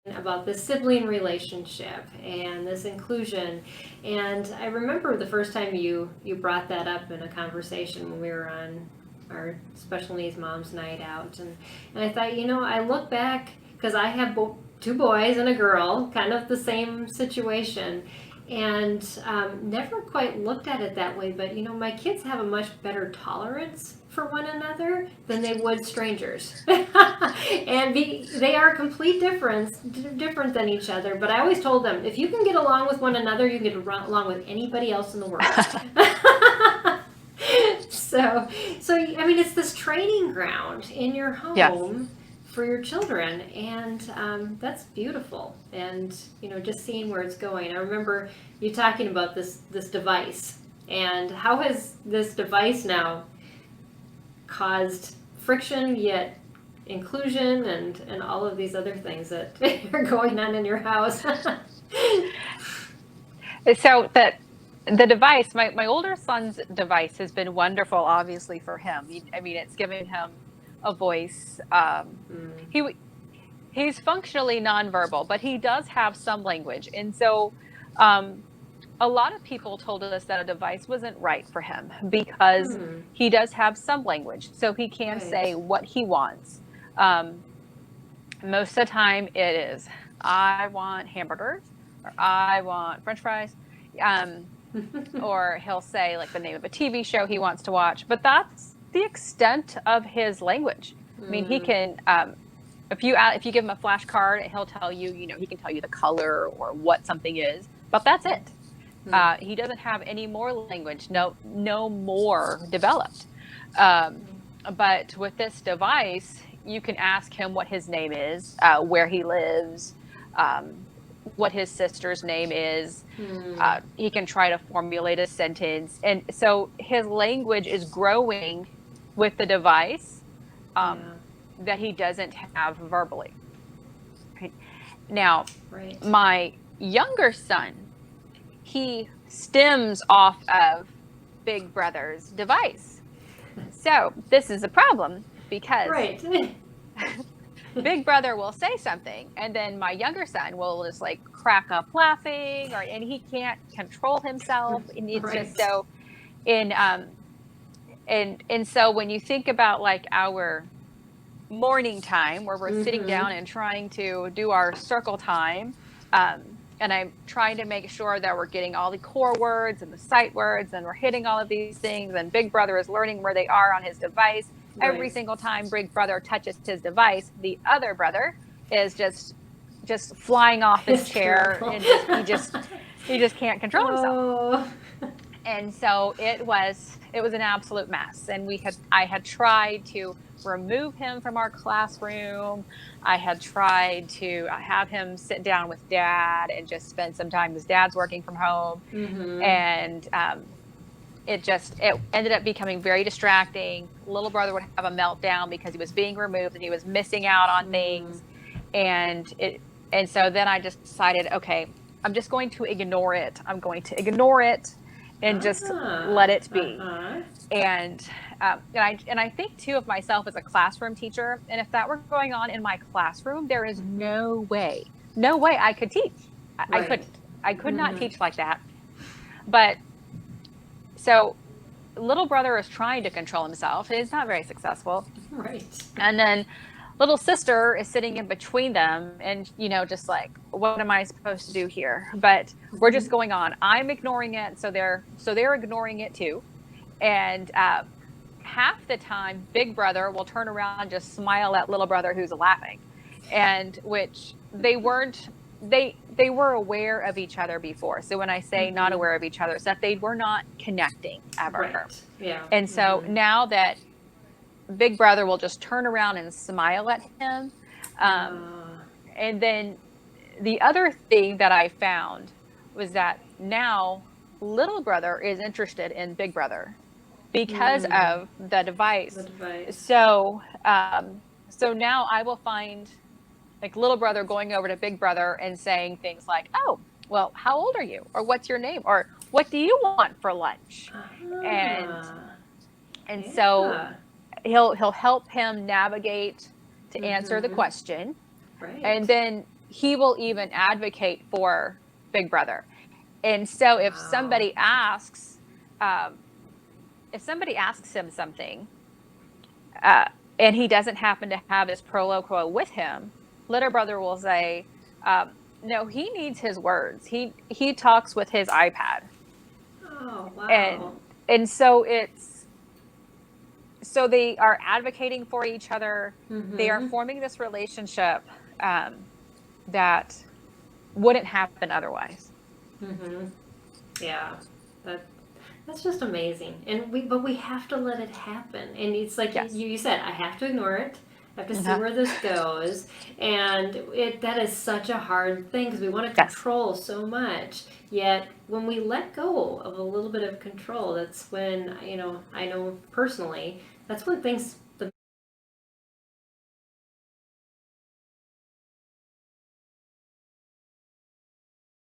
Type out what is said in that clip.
about this sibling relationship and this inclusion. And I remember the first time you brought that up in a conversation when we were on our special needs moms night out, and I thought, I look back because I have two boys and a girl, kind of the same situation, and never quite looked at it that way. But my kids have a much better tolerance for one another than they would strangers. And they are different than each other. But I always told them, if you can get along with one another, you can get along with anybody else in the world. So I mean, it's this training ground in your home. Yes. For your children, and that's beautiful. And just seeing where it's going. I remember you talking about this device, and how has this device now caused friction yet inclusion and all of these other things that are going on in your house. So the device, my older son's device has been wonderful, obviously, for him. I mean, it's given him a voice. He he's functionally nonverbal, but he does have some language. And so a lot of people told us that a device wasn't right for him because he does have some language. So he can say what he wants. Most of the time it is, I want hamburgers, or I want French fries. Or he'll say like the name of a TV show he wants to watch, but that's the extent of his language. I mean, he can, if you give him a flashcard, he'll tell you, he can tell you the color or what something is, but that's it. He doesn't have any more language, no more developed. But with this device, you can ask him what his name is, where he lives, what his sister's name is. He can try to formulate a sentence. And so his language is growing with the device that he doesn't have verbally. Right? Now, my younger son, he stems off of Big Brother's device. So this is a problem because Big Brother will say something, and then my younger son will just like crack up laughing, and he can't control himself. And it's just so, and so when you think about like our morning time where we're sitting down and trying to do our circle time, and I'm trying to make sure that we're getting all the core words and the sight words, and we're hitting all of these things, and Big Brother is learning where they are on his device. Every single time Big Brother touches his device, the other brother is just flying off his chair, and he just can't control himself. And so it was an absolute mess. And I had tried to remove him from our classroom. I had tried to have him sit down with Dad and just spend some time, because Dad's working from home. And it ended up becoming very distracting. Little brother would have a meltdown because he was being removed and he was missing out on things. And so then I just decided, okay, I'm just going to ignore it. I'm going to ignore it and just let it be. And I think too of myself as a classroom teacher. And if that were going on in my classroom, there is no way I could teach. I couldn't. I could not teach like that. But so little brother is trying to control himself. He's not very successful. And then little sister is sitting in between them, and just like, what am I supposed to do here? But we're just going on. I'm ignoring it, so they're ignoring it too. And half the time, Big Brother will turn around and just smile at little brother who's laughing, and which they weren't. They were aware of each other before. So when I say not aware of each other, it's that they were not connecting ever. And so now that Big Brother will just turn around and smile at him. And then the other thing that I found was that now little brother is interested in Big Brother because of the device. So now I will find like little brother going over to Big Brother and saying things like, oh, well, how old are you? Or what's your name? Or what do you want for lunch? And so he'll help him navigate to answer the question. And then he will even advocate for Big Brother. And so if somebody asks him something, and he doesn't happen to have his Proloquo with him, little brother will say, no, he needs his words. He talks with his iPad. Oh, wow. And so so they are advocating for each other. Mm-hmm. They are forming this relationship that wouldn't happen otherwise. Mm-hmm. Yeah, that's just amazing. But we have to let it happen. And it's like Yes. you said, I have to ignore it. I have to see Uh-huh. where this goes. And that is such a hard thing because we want to control so much. Yet when we let go of a little bit of control, that's when, I know personally, that's when things